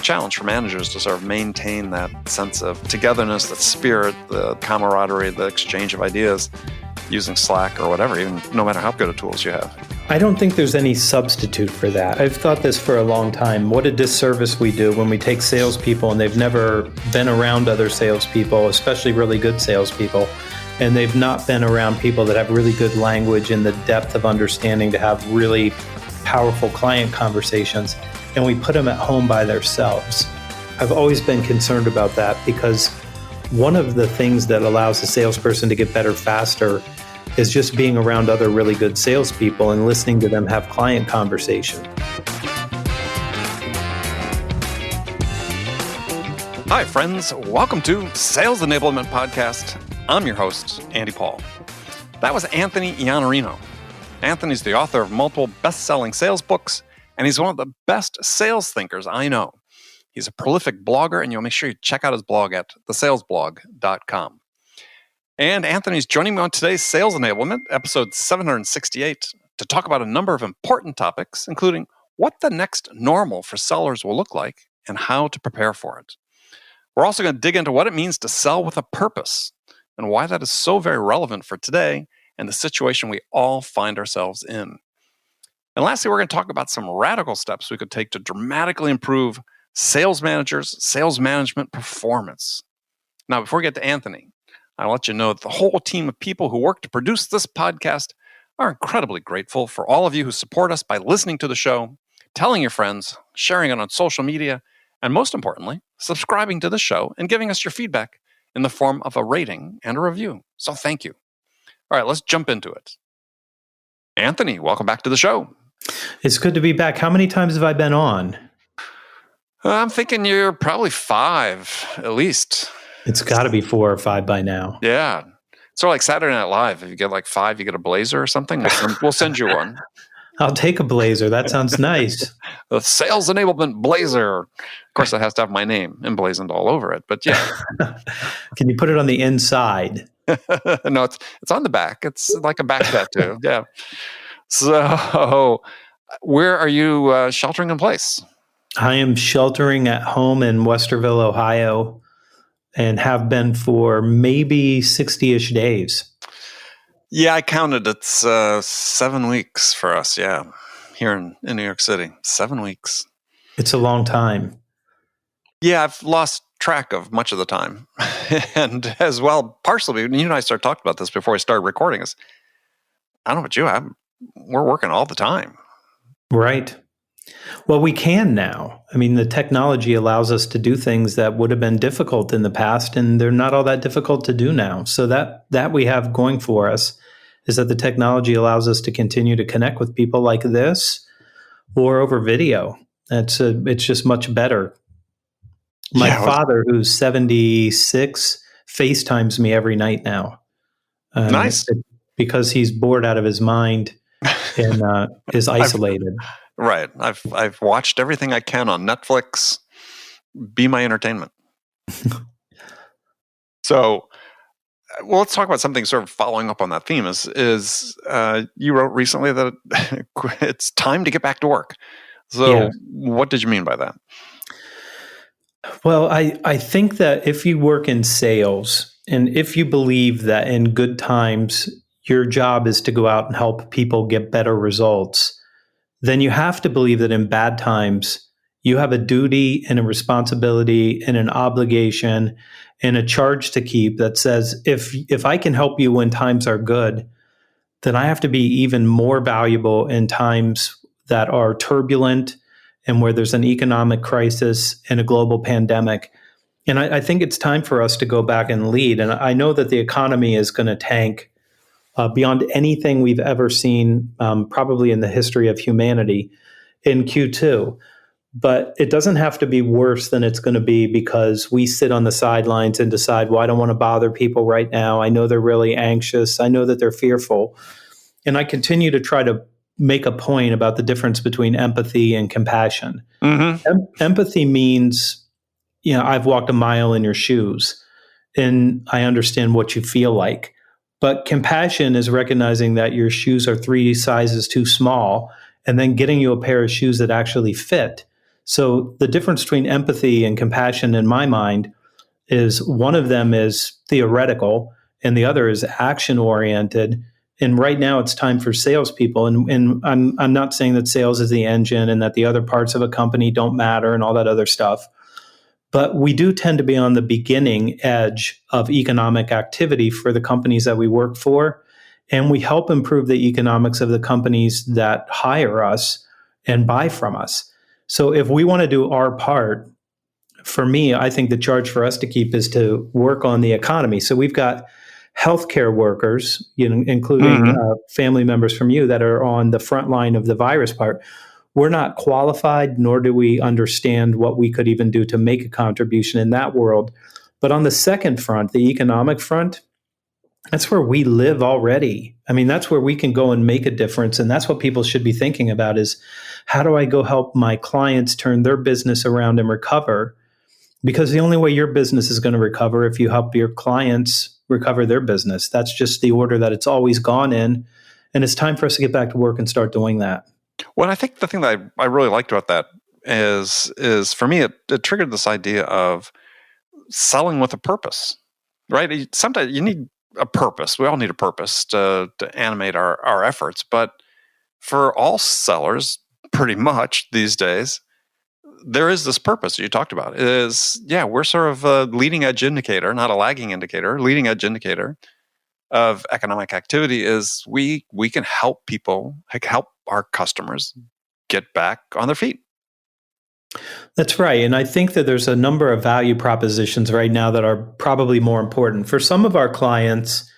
big challenge for managers to sort of maintain that sense of togetherness, that spirit, the camaraderie, the exchange of ideas using Slack or whatever, even no matter how good a tools you have. I don't think there's any substitute for that. I've thought this for a long time. What a disservice we do when we take salespeople and they've never been around other salespeople, especially really good salespeople, and they've not been around people that have really good language and the depth of understanding to have really powerful client conversations, and we put them at home by themselves. I've always been concerned about that because one of the things that allows a salesperson to get better faster is just being around other really good salespeople and listening to them have client conversation. Hi, friends. Welcome to Sales Enablement Podcast. I'm your host, Andy Paul. That was Anthony Iannarino. Anthony's the author of multiple best-selling sales books, and he's one of the best sales thinkers I know. He's a prolific blogger, and you'll make sure you check out his blog at thesalesblog.com. And Anthony's joining me on today's Sales Enablement, episode 768, to talk about a number of important topics, including what the next normal for sellers will look like and how to prepare for it. We're also going to dig into what it means to sell with a purpose and why that is so very relevant for today and the situation we all find ourselves in. And lastly, we're going to talk about some radical steps we could take to dramatically improve sales managers' sales management performance. Now, before we get to Anthony, I'll let you know that the whole team of people who work to produce this podcast are incredibly grateful for all of you who support us by listening to the show, telling your friends, sharing it on social media, and most importantly, subscribing to the show and giving us your feedback in the form of a rating and a review. So thank you. All right, let's jump into it. Anthony, welcome back to the show. It's good to be back. How many times have I been on? I'm thinking you're probably 5, at least. It's got to be 4 or 5 by now. Yeah. Sort of like Saturday Night Live. If you get like 5, you get a blazer or something. We'll send you one. I'll take a blazer. That sounds nice. The Sales Enablement Blazer. Of course, that has to have my name emblazoned all over it. But yeah. Can you put it on the inside? No, it's on the back. It's like a back tattoo. Yeah. So where are you sheltering in place? I am sheltering at home in Westerville, Ohio, and have been for maybe 60-ish days. Yeah, I counted. It's 7 weeks for us, yeah, here in New York City. 7 weeks. It's a long time. Yeah, I've lost track of much of the time. And as well, partially, you and I started talking about this before I started recording, is I don't know about you, we're working all the time. Right. Well, we can now. I mean, the technology allows us to do things that would have been difficult in the past, and they're not all that difficult to do now. So that we have going for us is that the technology allows us to continue to connect with people like this or over video. It's just much better. My father, who's 76, FaceTimes me every night now. Nice. Because he's bored out of his mind and is isolated. Right. I've watched everything I can on Netflix. Be my entertainment. So, well, let's talk about something sort of following up on that theme. Is you wrote recently that it's time to get back to work. So, What did you mean by that? Well, I think that if you work in sales and if you believe that in good times your job is to go out and help people get better results, then you have to believe that in bad times, you have a duty and a responsibility and an obligation and a charge to keep that says, if I can help you when times are good, then I have to be even more valuable in times that are turbulent and where there's an economic crisis and a global pandemic. And I think it's time for us to go back and lead. And I know that the economy is going to tank beyond anything we've ever seen, probably in the history of humanity in Q2. But it doesn't have to be worse than it's going to be because we sit on the sidelines and decide, well, I don't want to bother people right now. I know they're really anxious. I know that they're fearful. And I continue to try to make a point about the difference between empathy and compassion. Mm-hmm. Empathy means, I've walked a mile in your shoes and I understand what you feel like. But compassion is recognizing that your shoes are 3 sizes too small and then getting you a pair of shoes that actually fit So the difference between empathy and compassion in my mind is one of them is theoretical and the other is action oriented. And right now it's time for salespeople. And I'm not saying that sales is the engine and that the other parts of a company don't matter and all that other stuff. But we do tend to be on the beginning edge of economic activity for the companies that we work for. And we help improve the economics of the companies that hire us and buy from us. So if we want to do our part, for me, I think the charge for us to keep is to work on the economy. So we've got healthcare workers, including family members from you that are on the front line of the virus part. We're not qualified, nor do we understand what we could even do to make a contribution in that world. But on the second front, the economic front, that's where we live already. I mean, that's where we can go and make a difference. And that's what people should be thinking about is how do I go help my clients turn their business around and recover? Because the only way your business is going to recover if you help your clients recover their business. That's just the order that it's always gone in. And it's time for us to get back to work and start doing that. Well, I think the thing that I really liked about that is for me, it triggered this idea of selling with a purpose, right? Sometimes you need a purpose. We all need a purpose to animate our efforts. But for all sellers, pretty much these days, there is this purpose you talked about. We're sort of a leading edge indicator, not a lagging indicator. Leading edge indicator of economic activity is we can help people, help our customers get back on their feet. That's right. And I think that there's a number of value propositions right now that are probably more important. For some of our clients,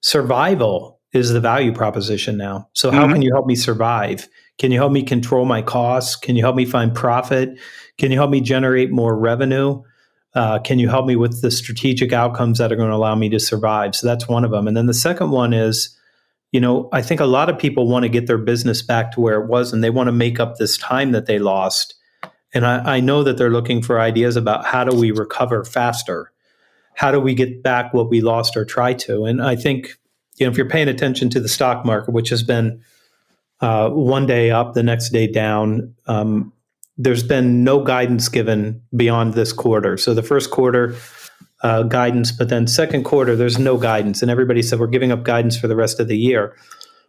survival is the value proposition now. So how can you help me survive? Can you help me control my costs? Can you help me find profit? Can you help me generate more revenue? Can you help me with the strategic outcomes that are going to allow me to survive? So that's one of them. And then the second one is, I think a lot of people want to get their business back to where it was, and they want to make up this time that they lost. And I know that they're looking for ideas about how do we recover faster? How do we get back what we lost or try to? And I think, if you're paying attention to the stock market, which has been one day up, the next day down, there's been no guidance given beyond this quarter. So the first quarter guidance, but then second quarter, there's no guidance. And everybody said we're giving up guidance for the rest of the year.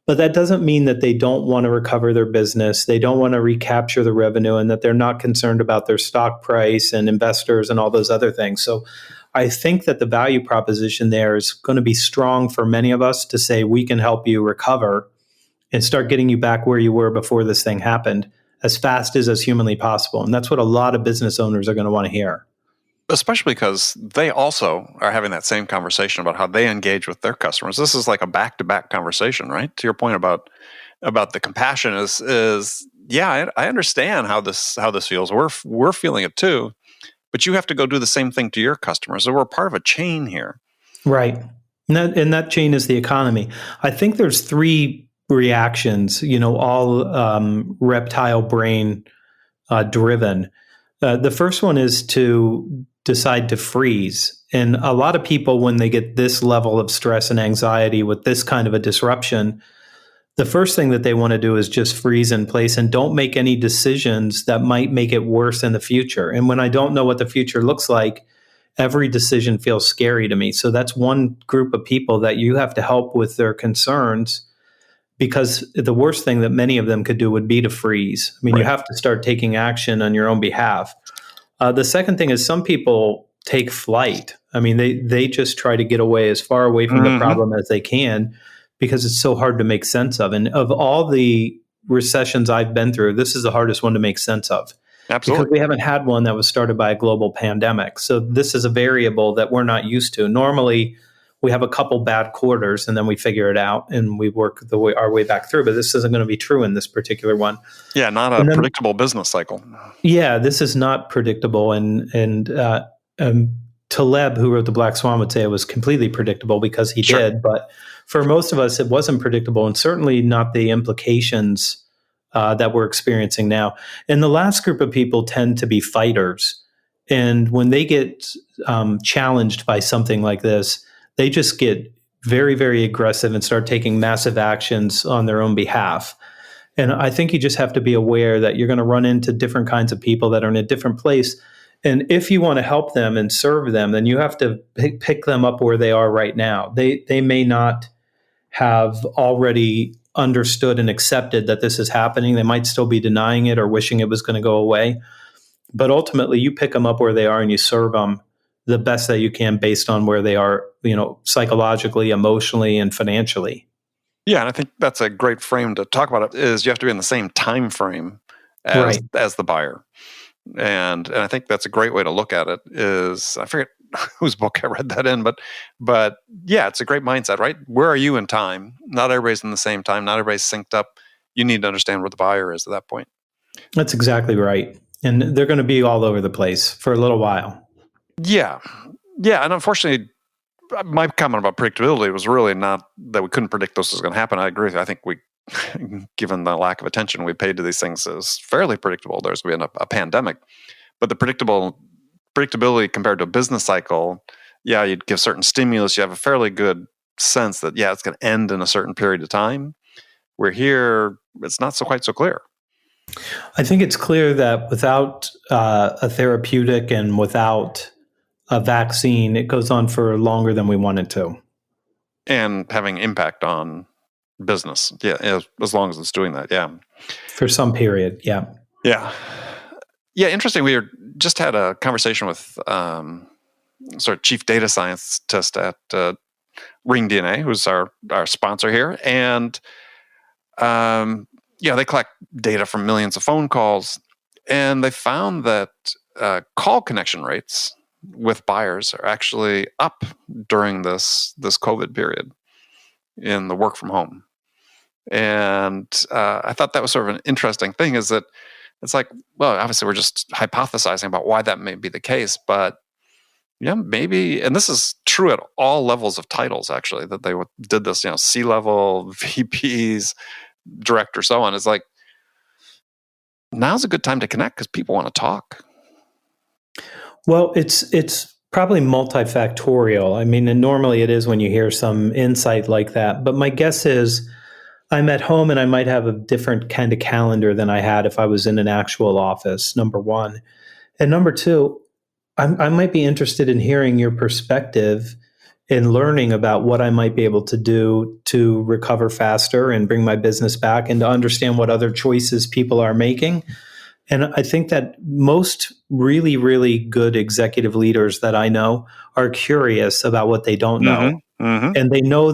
But that doesn't mean that they don't want to recover their business. They don't want to recapture the revenue, and that they're not concerned about their stock price and investors and all those other things. So I think that the value proposition there is going to be strong for many of us to say we can help you recover and start getting you back where you were before this thing happened as fast as humanly possible. And that's what a lot of business owners are going to want to hear. Especially because they also are having that same conversation about how they engage with their customers. This is like a back-to-back conversation, right? To your point about the compassion I understand how this feels. We're feeling it too, but you have to go do the same thing to your customers. So we're part of a chain here, right? And that chain is the economy. I think there's three reactions, all reptile brain driven. The first one is to decide to freeze. And a lot of people, when they get this level of stress and anxiety with this kind of a disruption, the first thing that they want to do is just freeze in place and don't make any decisions that might make it worse in the future. And when I don't know what the future looks like, every decision feels scary to me. So that's one group of people that you have to help with their concerns, because the worst thing that many of them could do would be to freeze. I mean, You have to start taking action on your own behalf. The second thing is some people take flight. I mean, they just try to get away as far away from the problem as they can, because it's so hard to make sense of. And of all the recessions I've been through, this is the hardest one to make sense of. Absolutely. Because we haven't had one that was started by a global pandemic. So this is a variable that we're not used to. Normally, we have a couple bad quarters and then we figure it out and we work our way back through. But this isn't going to be true in this particular one. Yeah, not a predictable business cycle. Yeah, this is not predictable. And Taleb, who wrote The Black Swan, would say it was completely predictable because he did. But for most of us, it wasn't predictable, and certainly not the implications that we're experiencing now. And the last group of people tend to be fighters. And when they get challenged by something like this, they just get very, very aggressive and start taking massive actions on their own behalf. And I think you just have to be aware that you're going to run into different kinds of people that are in a different place. And if you want to help them and serve them, then you have to pick them up where they are right now. They may not have already understood and accepted that this is happening. They might still be denying it or wishing it was going to go away. But ultimately, you pick them up where they are and you serve them the best that you can based on where they are, psychologically, emotionally, and financially. Yeah, and I think that's a great frame to talk about it, is you have to be in the same time frame as the buyer. And I think that's a great way to look at it. Is, I forget whose book I read that in, but yeah, it's a great mindset, right? Where are you in time? Not everybody's in the same time. Not everybody's synced up. You need to understand where the buyer is at that point. That's exactly right. And they're going to be all over the place for a little while. Yeah. Yeah. And unfortunately, my comment about predictability was really not that we couldn't predict this was going to happen. I agree with you. I think we, given the lack of attention we paid to these things, is fairly predictable. There's been a pandemic, but the predictability compared to a business cycle, yeah, you'd give certain stimulus. You have a fairly good sense that, yeah, it's going to end in a certain period of time. Where here, it's not quite so clear. I think it's clear that without a therapeutic and without a vaccine, it goes on for longer than we want it to. And having impact on business. Yeah, as long as it's doing that. Yeah. For some period. Yeah. Yeah. Yeah. Interesting. We just had a conversation with sort of chief data scientist at Ring DNA, who's our sponsor here. And they collect data from millions of phone calls. And they found that call connection rates with buyers are actually up during this COVID period in the work from home. And I thought that was sort of an interesting thing, is that it's like, well, obviously we're just hypothesizing about why that may be the case, but yeah, maybe, and this is true at all levels of titles, actually, that they did this, C-level, VPs, director, so on. It's like, now's a good time to connect because people want to talk. Well, it's probably multifactorial. I mean, and normally it is when you hear some insight like that. But my guess is I'm at home and I might have a different kind of calendar than I had if I was in an actual office, number one. And number two, I might be interested in hearing your perspective and learning about what I might be able to do to recover faster and bring my business back, and to understand what other choices people are making. And I think that most really, really good executive leaders that I know are curious about what they don't know. Mm-hmm. And they know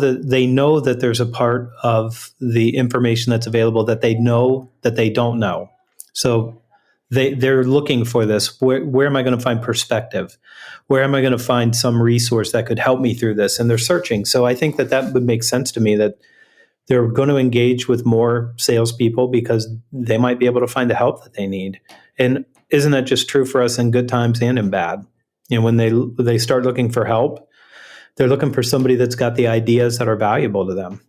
that there's a part of the information that's available that they know that they don't know. So they're looking for this. Where am I going to find perspective? Where am I going to find some resource that could help me through this? And they're searching. So I think that would make sense to me, that they're going to engage with more salespeople because they might be able to find the help that they need. And isn't that just true for us in good times and in bad? When they start looking for help, they're looking for somebody that's got the ideas that are valuable to them.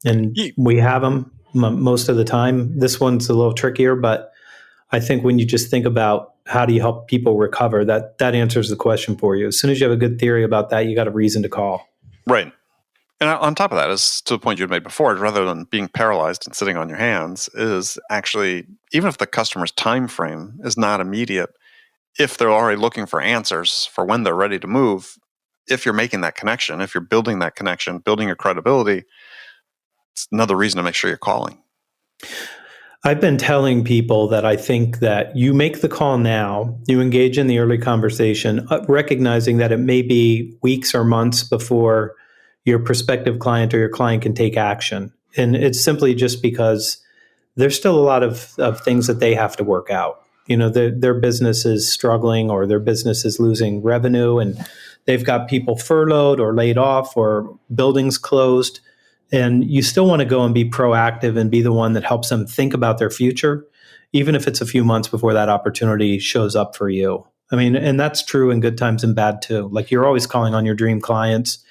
And we have them most of the time. This one's a little trickier, but I think when you just think about how do you help people recover, that answers the question for you. As soon as you have a good theory about that, you got a reason to call. Right. And on top of that, is to the point you had made before, rather than being paralyzed and sitting on your hands, is actually, even if the customer's time frame is not immediate, if they're already looking for answers for when they're ready to move, if you're making that connection, if you're building that connection, building your credibility, it's another reason to make sure you're calling. I've been telling people that I think that you make the call now, you engage in the early conversation, recognizing that it may be weeks or months before your prospective client or your client can take action. And it's simply just because there's still a lot of things that they have to work out. Their business is struggling, or their business is losing revenue, and they've got people furloughed or laid off or buildings closed. And you still want to go and be proactive and be the one that helps them think about their future, even if it's a few months before that opportunity shows up for you. I mean, and that's true in good times and bad too. Like, you're always calling on your dream clients.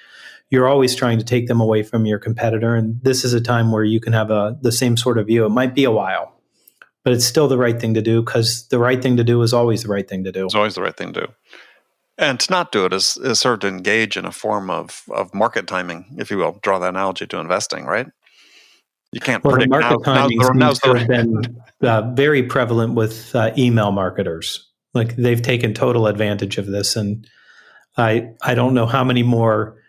You're always trying to take them away from your competitor. And this is a time where you can have the same sort of view. It might be a while, but it's still the right thing to do, because the right thing to do is always the right thing to do. It's always the right thing to do. And to not do it is sort of to engage in a form of market timing, if you will, draw that analogy to investing, right? You can't Well, the predict market timing seems now's to the have been very prevalent with email marketers. Like they've taken total advantage of this, and I don't know how many more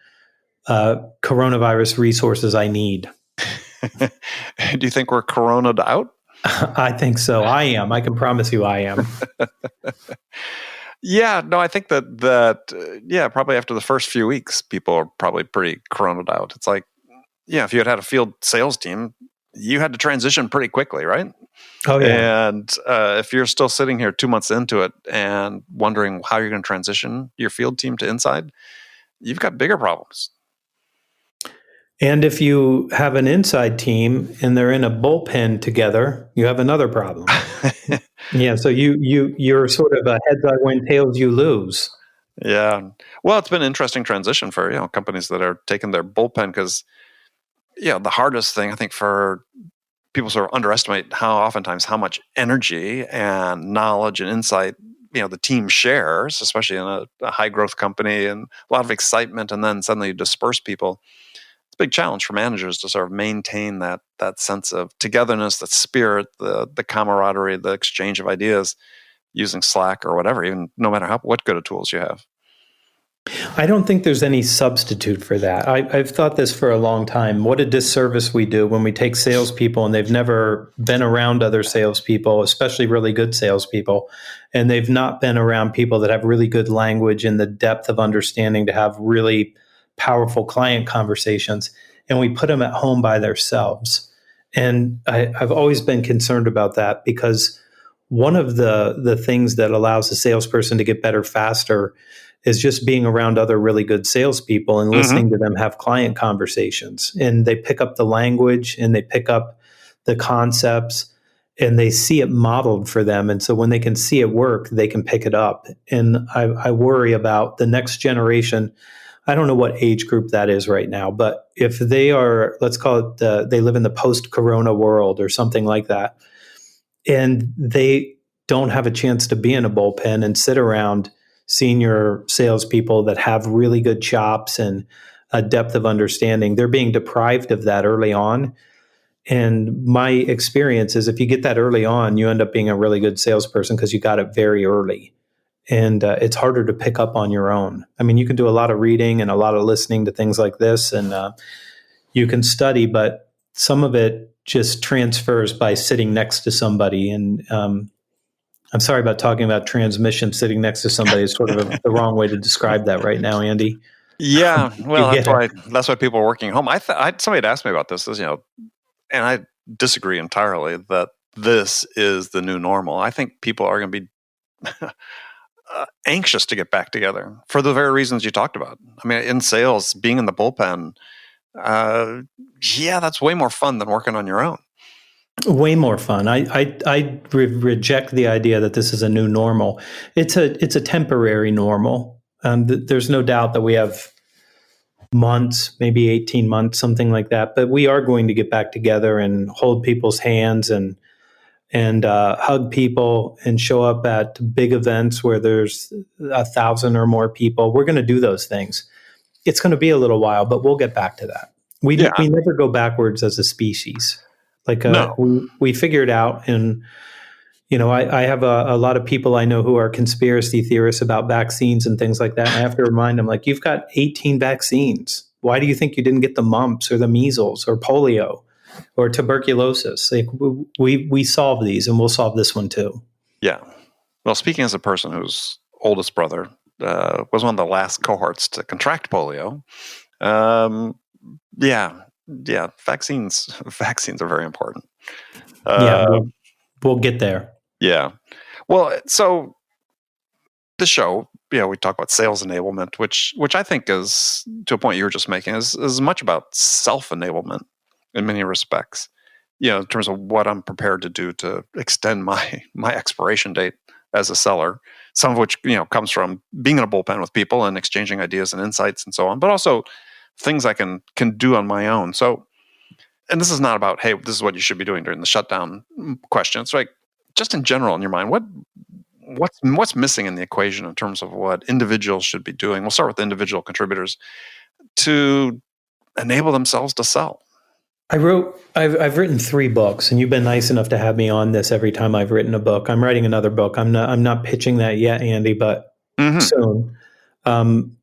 coronavirus resources I need. Do you think we're corona'd out? I think so. I am. I can promise you, I am. Yeah, no, I think that probably after the first few weeks, people are probably pretty corona'd out. It's like, yeah, if you had a field sales team, you had to transition pretty quickly, right? Oh yeah. And if you're still sitting here 2 months into it and wondering how you're going to transition your field team to inside, you've got bigger problems. And if you have an inside team and they're in a bullpen together, you have another problem. Yeah, so you're sort of a heads I win, tails you lose. Yeah. Well, it's been an interesting transition for companies that are taking their bullpen because the hardest thing I think for people sort of underestimate how much energy and knowledge and insight the team shares, especially in a high growth company, and a lot of excitement, and then suddenly you disperse people. It's a big challenge for managers to sort of maintain that sense of togetherness, that spirit, the camaraderie, the exchange of ideas using Slack or whatever, even no matter what good of tools you have. I don't think there's any substitute for that. I've thought this for a long time. What a disservice we do when we take salespeople and they've never been around other salespeople, especially really good salespeople, and they've not been around people that have really good language and the depth of understanding to have really powerful client conversations, and we put them at home by themselves. And I've always been concerned about that because one of the things that allows a salesperson to get better faster is just being around other really good salespeople and listening to them have client conversations. And they pick up the language and they pick up the concepts and they see it modeled for them. And so when they can see it work, they can pick it up. And I worry about the next generation. I don't know what age group that is right now, but if they are, let's call it, they live in the post-corona world or something like that, and they don't have a chance to be in a bullpen and sit around senior salespeople that have really good chops and a depth of understanding. They're being deprived of that early on. And my experience is if you get that early on, you end up being a really good salesperson because you got it very early. And it's harder to pick up on your own. I mean, you can do a lot of reading and a lot of listening to things like this, and you can study, but some of it just transfers by sitting next to somebody. And I'm sorry about talking about transmission. Sitting next to somebody is sort of the wrong way to describe that right now, Andy. Yeah, well, You get it. that's why people are working home. Somebody had asked me about this, and I disagree entirely that this is the new normal. I think people are going to be anxious to get back together for the very reasons you talked about. I mean, in sales, being in the bullpen, that's way more fun than working on your own. Way more fun. I reject the idea that this is a new normal. It's a temporary normal. There's no doubt that we have months, maybe 18 months, something like that. But we are going to get back together and hold people's hands and hug people and show up at big events where there's 1,000 or more people. We're going to do those things. It's going to be a little while, but we'll get back to that. We never go backwards as a species. Like No. we figured out, and I have a lot of people I know who are conspiracy theorists about vaccines and things like that. And I have to remind them, like, you've got 18 vaccines. Why do you think you didn't get the mumps or the measles or polio or tuberculosis? Like we solve these, and we'll solve this one too. Yeah. Well, speaking as a person whose oldest brother was one of the last cohorts to contract polio, vaccines are very important. We'll get there. Yeah. Well, so the show, we talk about sales enablement, which I think is, to a point you were just making, is much about self-enablement in many respects. In terms of what I'm prepared to do to extend my expiration date as a seller, some of which comes from being in a bullpen with people and exchanging ideas and insights and so on, but also things I can do on my own. So, and this is not about, hey, this is what you should be doing during the shutdown question. It's like, just in general in your mind, what's missing in the equation in terms of what individuals should be doing? We'll start with individual contributors to enable themselves to sell. I've written 3 books, and you've been nice enough to have me on this every time I've written a book. I'm writing another book. I'm not pitching that yet, Andy, but soon. Um,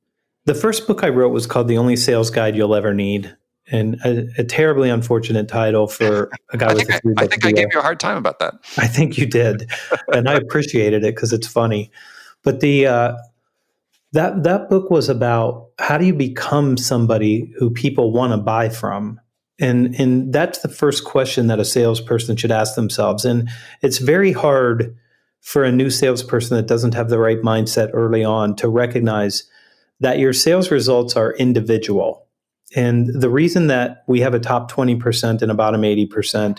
the first book I wrote was called The Only Sales Guide You'll Ever Need, and a terribly unfortunate title for a guy with a I 3-book think I gave deal. you a hard time about that. I think you did, and I appreciated it because it's funny. But that book was about how do you become somebody who people want to buy from, and that's the first question that a salesperson should ask themselves. And it's very hard for a new salesperson that doesn't have the right mindset early on to recognize that your sales results are individual. And the reason that we have a top 20% and a bottom 80%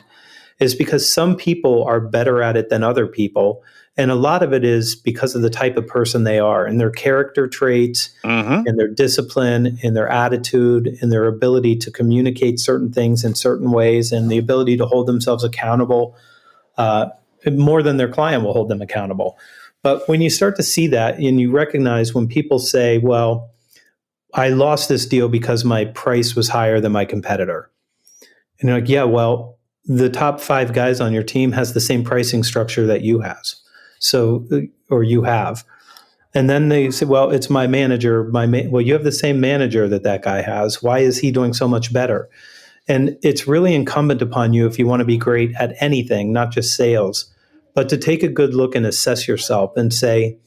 is because some people are better at it than other people. And a lot of it is because of the type of person they are and their character traits and their discipline and their attitude and their ability to communicate certain things in certain ways and the ability to hold themselves accountable more than their client will hold them accountable. But when you start to see that and you recognize when people say, well, I lost this deal because my price was higher than my competitor. And you're like, yeah, well, the top 5 guys on your team has the same pricing structure that you has. So, or you have. And then they say, well, it's my manager. Well, you have the same manager that guy has. Why is he doing so much better? And it's really incumbent upon you, if you want to be great at anything, not just sales, but to take a good look and assess yourself and say,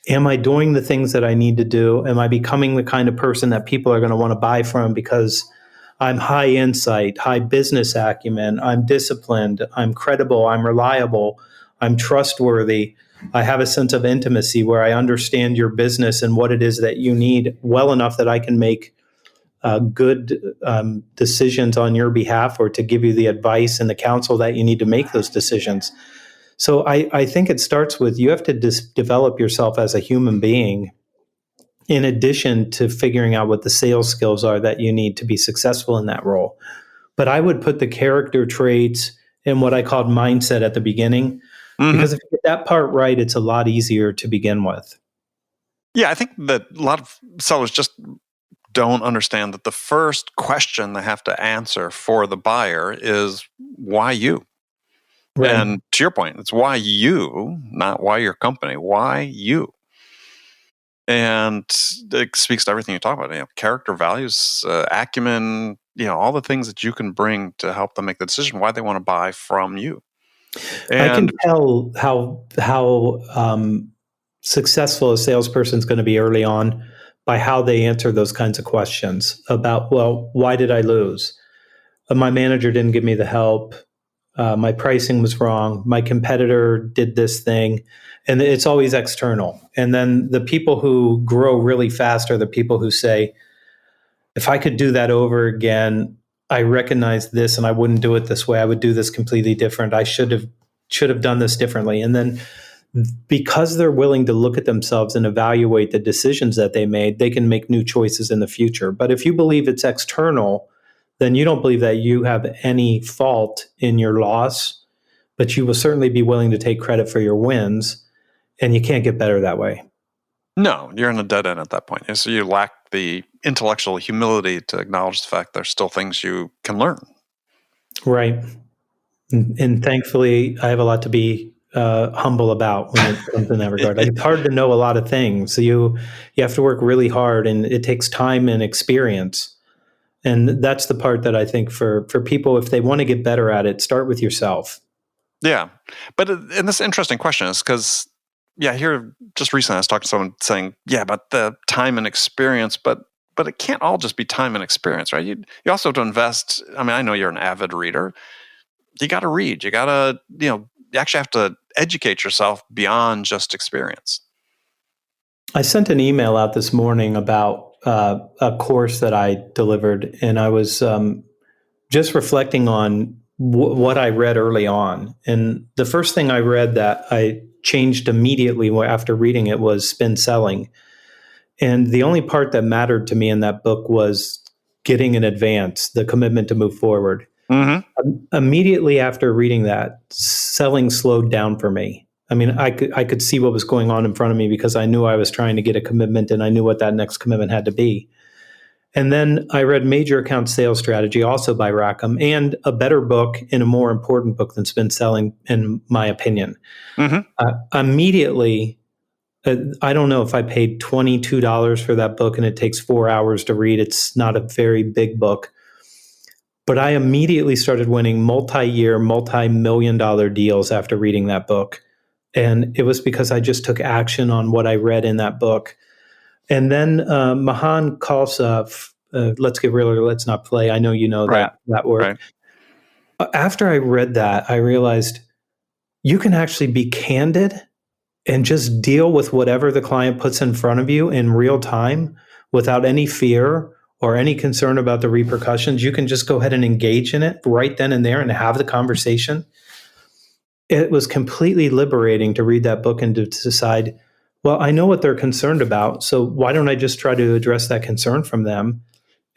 am I doing the things that I need to do? Am I becoming the kind of person that people are going to want to buy from because I'm high insight, high business acumen, I'm disciplined, I'm credible, I'm reliable, I'm trustworthy. I have a sense of intimacy where I understand your business and what it is that you need well enough that I can make good decisions on your behalf or to give you the advice and the counsel that you need to make those decisions. So I think it starts with you have to develop yourself as a human being in addition to figuring out what the sales skills are that you need to be successful in that role. But I would put the character traits and what I called mindset at the beginning, because if you get that part right, it's a lot easier to begin with. Yeah, I think that a lot of sellers just don't understand that the first question they have to answer for the buyer is why you? Right. And to your point, it's why you, not why your company, why you? And it speaks to everything you talk about, character, values, acumen, all the things that you can bring to help them make the decision why they want to buy from you. And I can tell how successful a salesperson is going to be early on by how they answer those kinds of questions about, well, why did I lose? My manager didn't give me the help. My pricing was wrong. My competitor did this thing. And it's always external. And then the people who grow really fast are the people who say, if I could do that over again, I recognize this and I wouldn't do it this way. I would do this completely different. I should have done this differently. And then because they're willing to look at themselves and evaluate the decisions that they made, they can make new choices in the future. But if you believe it's external, then you don't believe that you have any fault in your loss, but you will certainly be willing to take credit for your wins, and you can't get better that way. No, you're in a dead end at that point. So you lack the intellectual humility to acknowledge the fact there's still things you can learn. Right. And thankfully, I have a lot to be humble about when it comes in that regard. It's hard to know a lot of things. So you have to work really hard, and it takes time and experience. And that's the part that I think for people, if they want to get better at it, start with yourself. Yeah. But and this interesting question is because, here just recently I was talking to someone saying, about the time and experience, but it can't all just be time and experience, right? You also have to invest. I mean, I know you're an avid reader. You got to read. You got to, you actually have to educate yourself beyond just experience. I sent an email out this morning about a course that I delivered, and I was just reflecting on what I read early on. And the first thing I read that I changed immediately after reading it was spin selling. And the only part that mattered to me in that book was getting in advance, the commitment to move forward. Immediately after reading that, selling slowed down for me. I mean, I could see what was going on in front of me because I knew I was trying to get a commitment and I knew what that next commitment had to be. And then I read Major Account Sales Strategy, also by Rackham, and a better book and a more important book that's been selling, in my opinion. Mm-hmm. Immediately, I don't know if I paid $22 for that book and it takes 4 hours to read. It's not a very big book. But I immediately started winning multi-year, multi-million dollar deals after reading that book. And it was because I just took action on what I read in that book. And then Mahan Khalsa, Let's Get Real or Let's Not Play. I know you know Right. that work. Right. After I read that, I realized you can actually be candid and just deal with whatever the client puts in front of you in real time without any fear or any concern about the repercussions. You can just go ahead and engage in it right then and there and have the conversation. It was completely liberating to read that book and to decide, well, I know what they're concerned about, so why don't I just try to address that concern from them?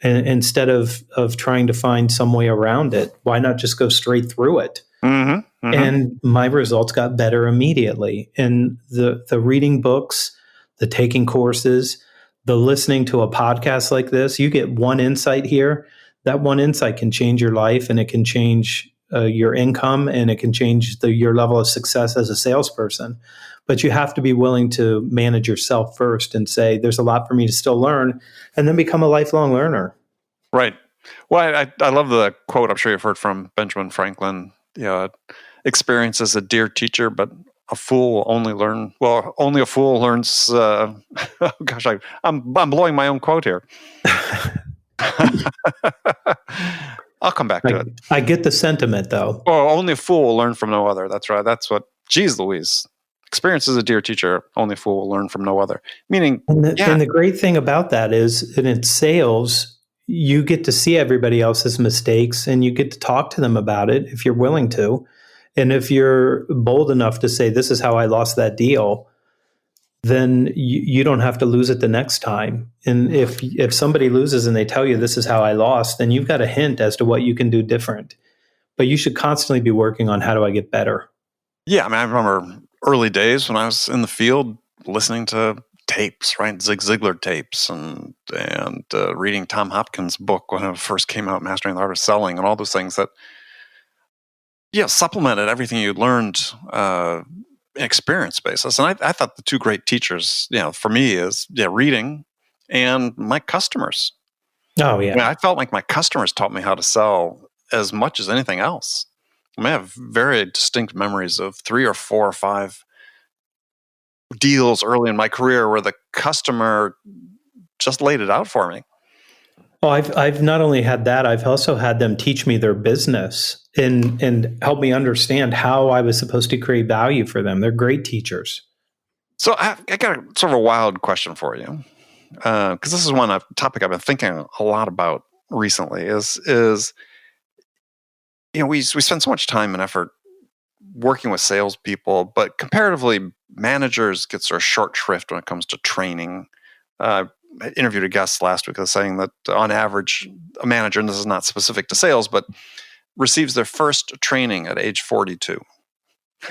And instead of trying to find some way around it, why not just go straight through it? Mm-hmm. Mm-hmm. And my results got better immediately. And the reading books, the taking courses, the listening to a podcast like this, you get one insight here. That one insight can change your life, and it can change your income, and it can change your level of success as a salesperson. But you have to be willing to manage yourself first and say, there's a lot for me to still learn, and then become a lifelong learner. Right. Well, I love the quote I'm sure you've heard from Benjamin Franklin. Experience is a dear teacher, but a fool only learn. Well, only a fool learns. Oh gosh, I'm blowing my own quote here. I'll come back to it. I get the sentiment, though. Oh, only a fool will learn from no other. That's right. That's what. Geez, Louise. Experience is a dear teacher. Only a fool will learn from no other. Meaning, and the great thing about that is, that in sales, you get to see everybody else's mistakes and you get to talk to them about it if you're willing to. And if you're bold enough to say, this is how I lost that deal, then you don't have to lose it the next time. And if somebody loses and they tell you this is how I lost, then you've got a hint as to what you can do different. But you should constantly be working on how do I get better. Yeah, I mean, I remember early days when I was in the field listening to tapes, right? Zig Ziglar tapes and reading Tom Hopkins' book when it first came out, Mastering the Art of Selling, and all those things that supplemented everything you'd learned experience basis. And I thought the two great teachers, for me is reading and my customers. Oh, yeah. I mean, I felt like my customers taught me how to sell as much as anything else. I have very distinct memories of 3 or 4 or 5 deals early in my career where the customer just laid it out for me. Oh, I've not only had that, I've also had them teach me their business and help me understand how I was supposed to create value for them. They're great teachers. So I got a sort of a wild question for you, because this is one topic I've been thinking a lot about recently. Is we spend so much time and effort working with salespeople, but comparatively, managers get sort of short shrift when it comes to training. I interviewed a guest last week that's saying that on average, a manager, and this is not specific to sales, but receives their first training at age 42.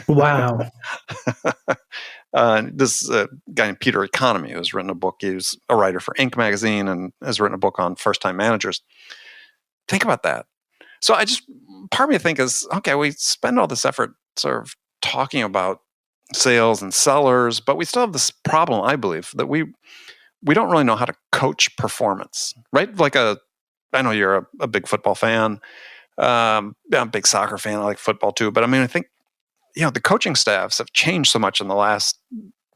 Wow. This guy named Peter Economy, who's written a book. He's a writer for Inc. magazine and has written a book on first-time managers. Think about that. So part of me thinks okay, we spend all this effort sort of talking about sales and sellers, but we still have this problem, I believe, that we don't really know how to coach performance, right? I know you're a big football fan. I'm a big soccer fan. I like football too. But I mean, I think, the coaching staffs have changed so much in the last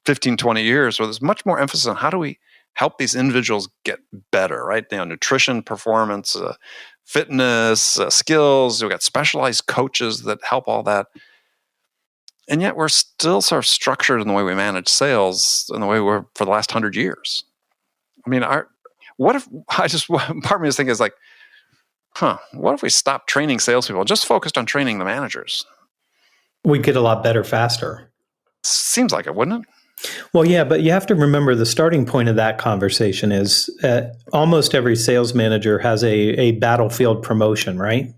15, 20 years where there's much more emphasis on how do we help these individuals get better, right? Nutrition, performance, fitness, skills. We've got specialized coaches that help all that. And yet we're still sort of structured in the way we manage sales in the way we're for the last 100 years. I mean, part of me is thinking is like, what if we stopped training salespeople, just focused on training the managers? We'd get a lot better faster. Seems like it, wouldn't it? Well, yeah, but you have to remember the starting point of that conversation is almost every sales manager has a battlefield promotion, right?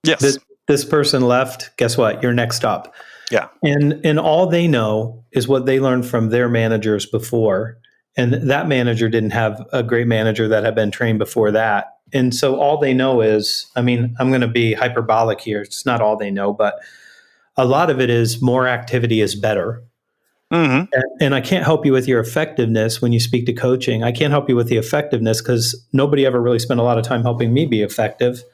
Yes. This person left, guess what? You're next up. Yeah. And all they know is what they learned from their managers before. And that manager didn't have a great manager that had been trained before that. And so all they know is, I mean, I'm going to be hyperbolic here. It's not all they know, but a lot of it is more activity is better. Mm-hmm. And I can't help you with your effectiveness when you speak to coaching. I can't help you with the effectiveness because nobody ever really spent a lot of time helping me be effective.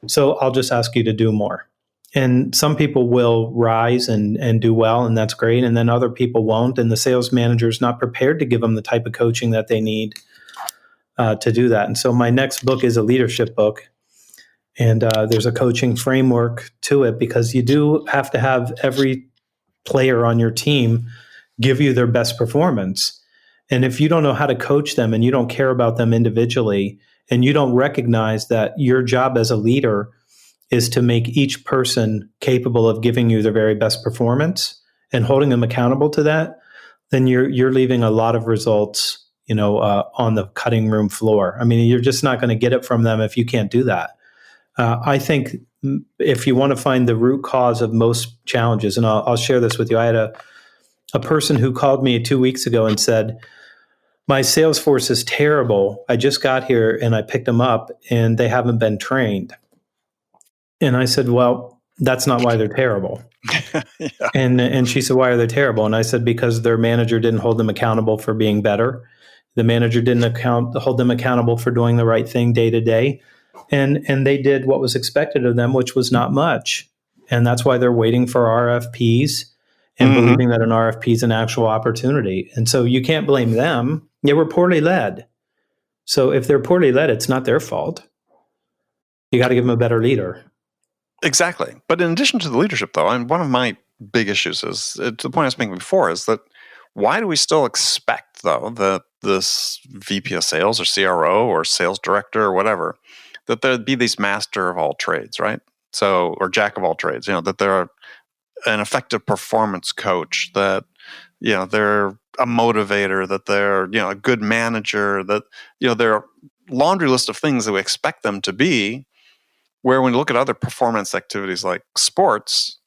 So I'll just ask you to do more. And some people will rise and do well, and that's great. And then other people won't. And the sales manager is not prepared to give them the type of coaching that they need to do that. And so my next book is a leadership book. And there's a coaching framework to it because you do have to have every player on your team give you their best performance. And if you don't know how to coach them and you don't care about them individually and you don't recognize that your job as a leader is to make each person capable of giving you their very best performance and holding them accountable to that, then you're leaving a lot of results, on the cutting room floor. I mean, you're just not going to get it from them if you can't do that. I think if you want to find the root cause of most challenges, and I'll share this with you. I had a person who called me 2 weeks ago and said, my sales force is terrible. I just got here and I picked them up and they haven't been trained. And I said, well, that's not why they're terrible. Yeah. And she said, why are they terrible? And I said, because their manager didn't hold them accountable for being better. The manager didn't hold them accountable for doing the right thing day to day. And they did what was expected of them, which was not much. And that's why they're waiting for RFPs and believing that an RFP is an actual opportunity. And so you can't blame them. They were poorly led. So if they're poorly led, it's not their fault. You got to give them a better leader. Exactly. But in addition to the leadership, though, and one of my big issues is, to the point I was making before, is that why do we still expect, though, that this VP of sales or CRO or sales director or whatever, that there'd be these master of all trades, right? So, or jack of all trades, that they're an effective performance coach, that, they're a motivator, that they're, a good manager, that, they're a laundry list of things that we expect them to be, where when you look at other performance activities like sports,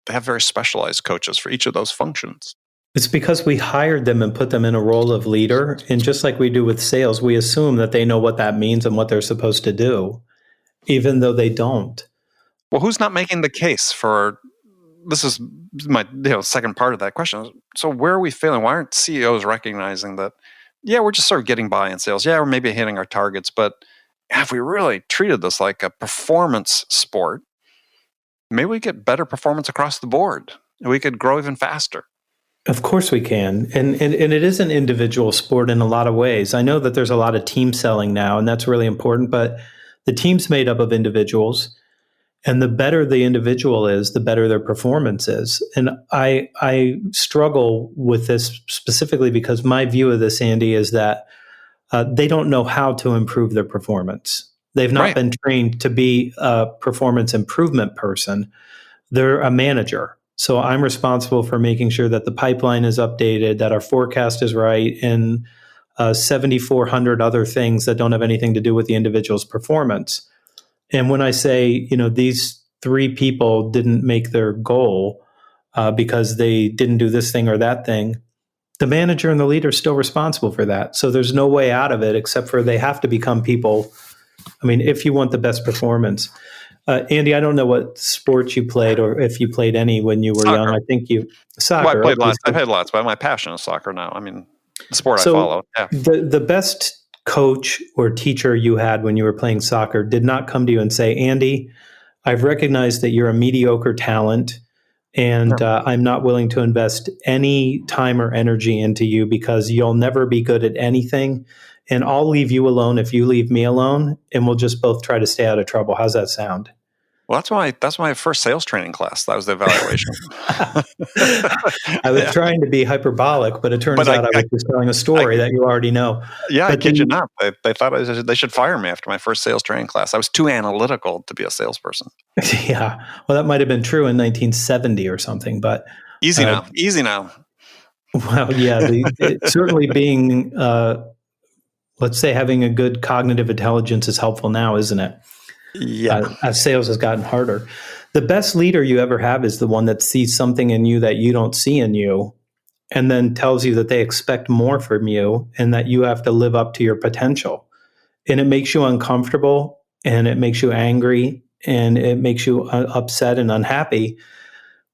they have very specialized coaches for each of those functions. It's because we hired them and put them in a role of leader. And just like we do with sales, we assume that they know what that means and what they're supposed to do, even though they don't. Well, who's not making the case for, this is my second part of that question. So where are we failing? Why aren't CEOs recognizing that, we're just sort of getting by in sales. Yeah, we're maybe hitting our targets, but if we really treated this like a performance sport, maybe we get better performance across the board. We could grow even faster. Of course we can. And it is an individual sport in a lot of ways. I know that there's a lot of team selling now, and that's really important, but the team's made up of individuals. And the better the individual is, the better their performance is. And I struggle with this specifically because my view of this, Andy, is that they don't know how to improve their performance. They've not been trained to be a performance improvement person. They're a manager. So I'm responsible for making sure that the pipeline is updated, that our forecast is right, and 7,400 other things that don't have anything to do with the individual's performance. And when I say, these 3 people didn't make their goal because they didn't do this thing or that thing, the manager and the leader are still responsible for that. So there's no way out of it except for they have to become people. I mean, if you want the best performance. Andy, I don't know what sports you played or if you played any when you were young. I think soccer. Well, I played lots. I've had lots, but my passion is soccer now. I mean, the sport I follow. Yeah. The best coach or teacher you had when you were playing soccer did not come to you and say, Andy, I've recognized that you're a mediocre talent and I'm not willing to invest any time or energy into you because you'll never be good at anything. And I'll leave you alone if you leave me alone, and we'll just both try to stay out of trouble. How's that sound? Well, that's my first sales training class. That was the evaluation. I was trying to be hyperbolic, but it turns out I was just telling a story that you already know. Yeah, I kid you not. They thought they should fire me after my first sales training class. I was too analytical to be a salesperson. Yeah, well, that might have been true in 1970 or something, but easy now. Well, yeah, certainly being, let's say, having a good cognitive intelligence is helpful now, isn't it? Yeah. As sales has gotten harder. The best leader you ever have is the one that sees something in you that you don't see in you and then tells you that they expect more from you and that you have to live up to your potential. And it makes you uncomfortable, and it makes you angry, and it makes you upset and unhappy.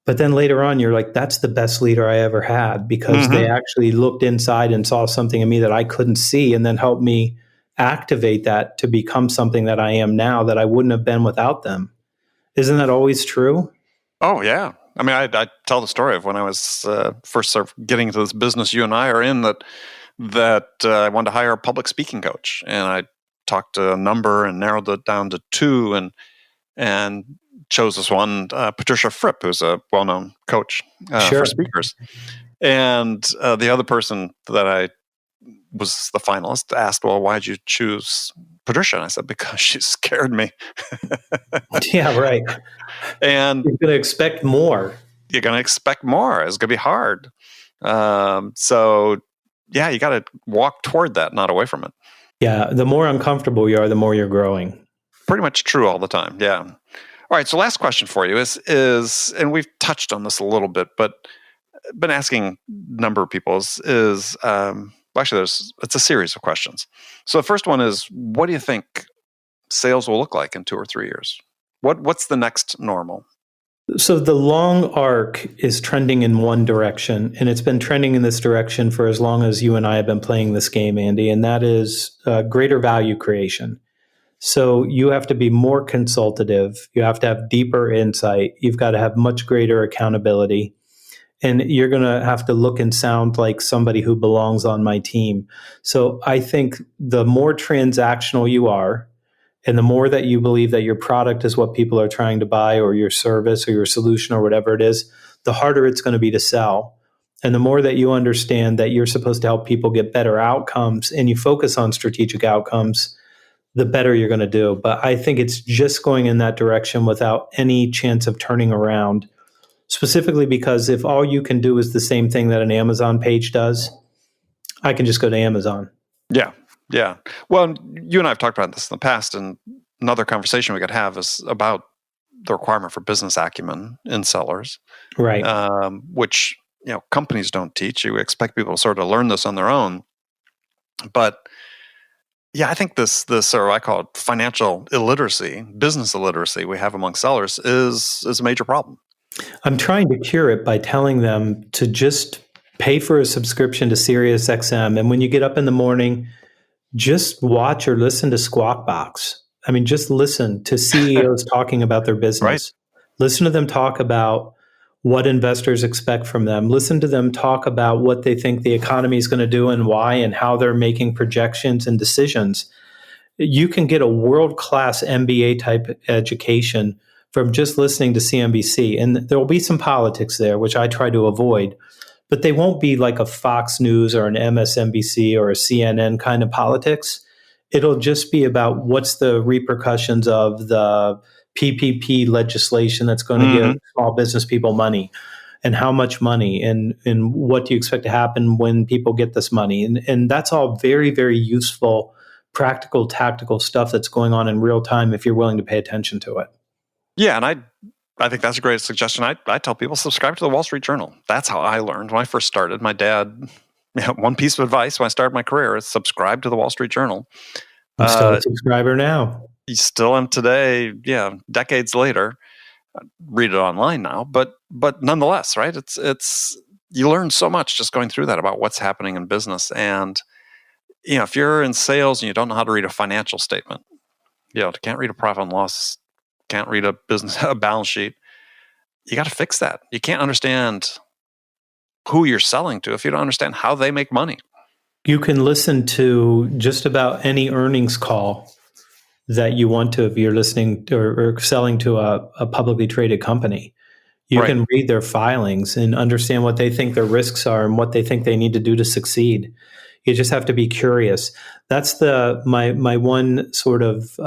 But then later on, you're like, that's the best leader I ever had, because they actually looked inside and saw something in me that I couldn't see, and then helped me activate that to become something that I am now that I wouldn't have been without them. Isn't that always true? Oh, yeah. I mean, I tell the story of when I was first sort of getting into this business you and I are in, that I wanted to hire a public speaking coach, and I talked to a number and narrowed it down to two, and chose this one, Patricia Fripp, who's a well-known coach for speakers. And the other person that I was the finalist asked, well, why did you choose Patricia? And I said, because she scared me. Yeah, right. And you're going to expect more. You're going to expect more. It's going to be hard. So, yeah, you got to walk toward that, not away from it. Yeah, the more uncomfortable you are, the more you're growing. Pretty much true all the time, yeah. All right, so last question for you is and we've touched on this a little bit, but been asking a number of people is actually it's a series of questions. So the first one is, what do you think sales will look like in 2 or 3 years? What's the next normal? So the long arc is trending in one direction, and it's been trending in this direction for as long as you and I have been playing this game, Andy, and that is greater value creation. So you have to be more consultative. You have to have deeper insight. You've got to have much greater accountability. And you're going to have to look and sound like somebody who belongs on my team. So I think the more transactional you are, and the more that you believe that your product is what people are trying to buy, or your service or your solution or whatever it is, the harder it's going to be to sell. And the more that you understand that you're supposed to help people get better outcomes, and you focus on strategic outcomes, the better you're going to do. But I think it's just going in that direction without any chance of turning around, specifically because if all you can do is the same thing that an Amazon page does, I can just go to Amazon. Yeah. Yeah. Well, you and I have talked about this in the past, and another conversation we could have is about the requirement for business acumen in sellers. Right. Which, companies don't teach. You expect people to sort of learn this on their own. But yeah, I think this or I call it financial illiteracy, business illiteracy we have among sellers is a major problem. I'm trying to cure it by telling them to just pay for a subscription to SiriusXM. And when you get up in the morning, just watch or listen to Squawk Box. I mean, just listen to CEOs talking about their business. Right. Listen to them talk about what investors expect from them. Listen to them talk about what they think the economy is going to do and why, and how they're making projections and decisions. You can get a world-class MBA type education from just listening to CNBC. And there will be some politics there, which I try to avoid, but they won't be like a Fox News or an MSNBC or a CNN kind of politics. It'll just be about what's the repercussions of the PPP legislation that's going to give small business people money, and how much money, and what do you expect to happen when people get this money. And that's all very, very useful, practical, tactical stuff that's going on in real time if you're willing to pay attention to it. Yeah, and I think that's a great suggestion. I tell people, subscribe to the Wall Street Journal. That's how I learned when I first started. My dad, one piece of advice when I started my career is subscribe to the Wall Street Journal. I'm still a subscriber now. You still am today, decades later. I read it online now, but nonetheless, right? It's you learn so much just going through that about what's happening in business. And if you're in sales and you don't know how to read a financial statement, can't read a profit and loss, can't read a balance sheet, you got to fix that. You can't understand who you're selling to if you don't understand how they make money. You can listen to just about any earnings call that you want to if you're listening or selling to a publicly traded company. You can read their filings and understand what they think their risks are and what they think they need to do to succeed. You just have to be curious. That's my one sort of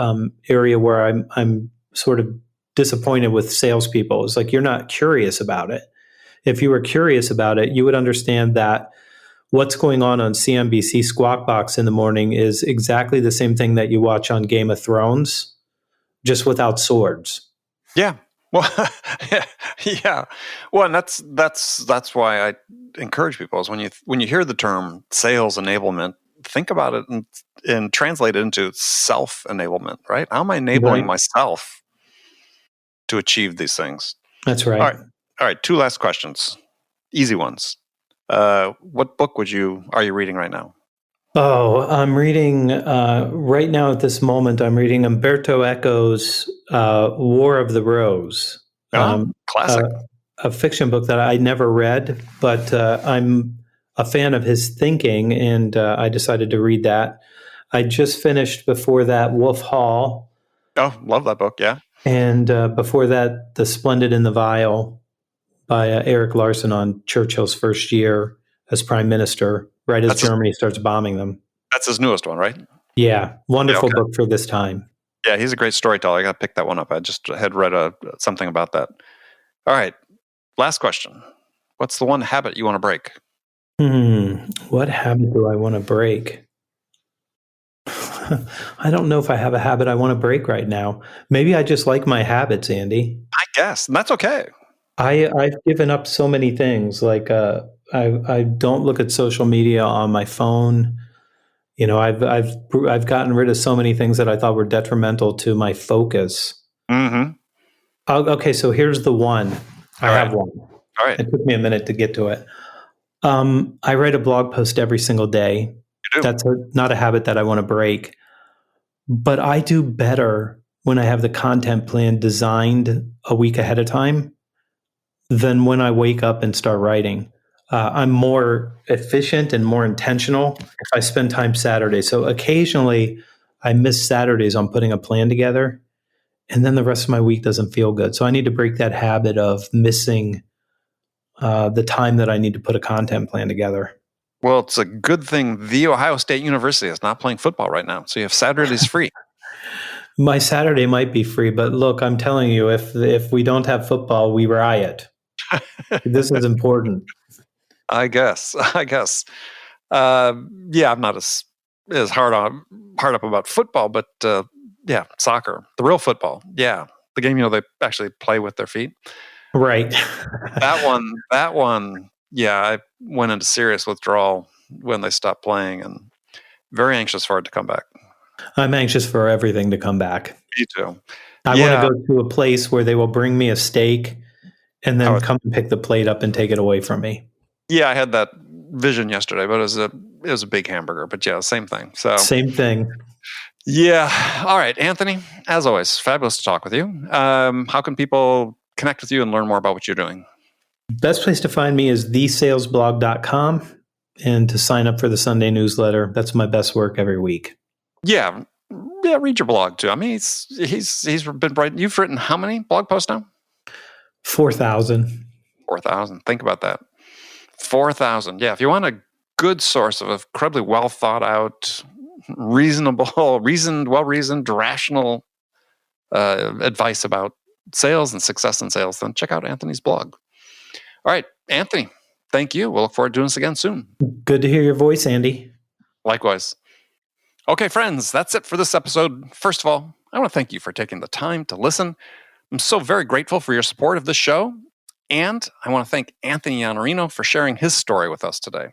area where I'm sort of disappointed with salespeople. It's like, you're not curious about it. If you were curious about it, you would understand that what's going on CNBC Squawk Box in the morning is exactly the same thing that you watch on Game of Thrones, just without swords. Yeah. Well, yeah. Well, and that's why encourage people is when you hear the term sales enablement, think about it and translate it into self-enablement, right? How am I enabling myself to achieve these things? That's right. All right. 2 last questions. Easy ones. What book are you reading right now? Oh, I'm reading right now at this moment. I'm reading Umberto Eco's War of the Rose, Classic. a fiction book that I never read, but I'm a fan of his thinking, and I decided to read that. I just finished before that Wolf Hall. Oh, love that book. Yeah. And before that, The Splendid and the Vile by Eric Larson on Churchill's first year as prime minister, right as Germany starts bombing them. That's his newest one, right? Yeah. Wonderful book for this time. Yeah, he's a great storyteller. I got to pick that one up. I just had read something about that. All right. Last question. What's the one habit you want to break? What habit do I want to break? I don't know if I have a habit I want to break right now. Maybe I just like my habits, Andy. I guess. And that's okay. I've given up so many things. Like I don't look at social media on my phone. You know, I've gotten rid of so many things that I thought were detrimental to my focus. Mm-hmm. Okay, so here's the one. I have one. All right. It took me a minute to get to it. I write a blog post every single day. You do? That's not a habit that I want to break. But I do better when I have the content plan designed a week ahead of time than when I wake up and start writing. I'm more efficient and more intentional if I spend time Saturday. So occasionally I miss Saturdays on putting a plan together, and then the rest of my week doesn't feel good. So I need to break that habit of missing the time that I need to put a content plan together. Well, it's a good thing The Ohio State University is not playing football right now, so you have Saturdays free. My Saturday might be free, but look, I'm telling you, if we don't have football, we riot. This is important. I guess. Yeah, I'm not as hard up about football, but yeah, soccer, the real football. Yeah, the game they actually play with their feet. Right. That one. Yeah, I went into serious withdrawal when they stopped playing, and very anxious for it to come back. I'm anxious for everything to come back. Me too. I want to go to a place where they will bring me a steak and then come and pick the plate up and take it away from me. Yeah, I had that vision yesterday, but it was a big hamburger. But yeah, same thing. So same thing. Yeah. All right, Anthony. As always, fabulous to talk with you. How can people connect with you and learn more about what you're doing? Best place to find me is thesalesblog.com, and to sign up for the Sunday newsletter. That's my best work every week. Yeah. Read your blog too. I mean, he's been writing. You've written how many blog posts now? 4,000. 4,000. Think about that. 4,000. Yeah. If you want a good source of incredibly well thought out, well-reasoned, rational advice about sales and success in sales, then check out Anthony's blog. All right, Anthony, thank you. We'll look forward to doing this again soon. Good to hear your voice, Andy. Likewise. Okay, friends, that's it for this episode. First of all, I want to thank you for taking the time to listen. I'm so very grateful for your support of this show. And I want to thank Anthony Iannarino for sharing his story with us today.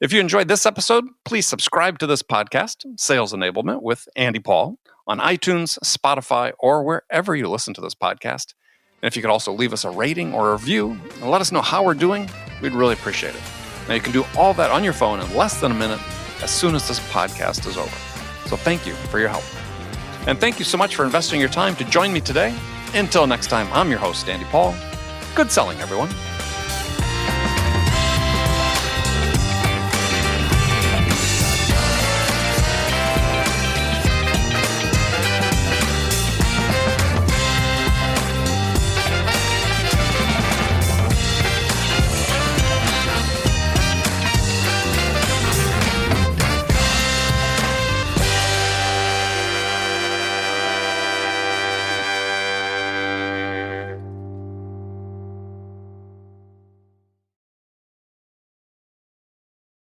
If you enjoyed this episode, please subscribe to this podcast, Sales Enablement with Andy Paul, on iTunes, Spotify, or wherever you listen to this podcast. And if you could also leave us a rating or a review and let us know how we're doing, we'd really appreciate it. Now, you can do all that on your phone in less than a minute as soon as this podcast is over. So thank you for your help. And thank you so much for investing your time to join me today. Until next time, I'm your host, Andy Paul. Good selling, everyone.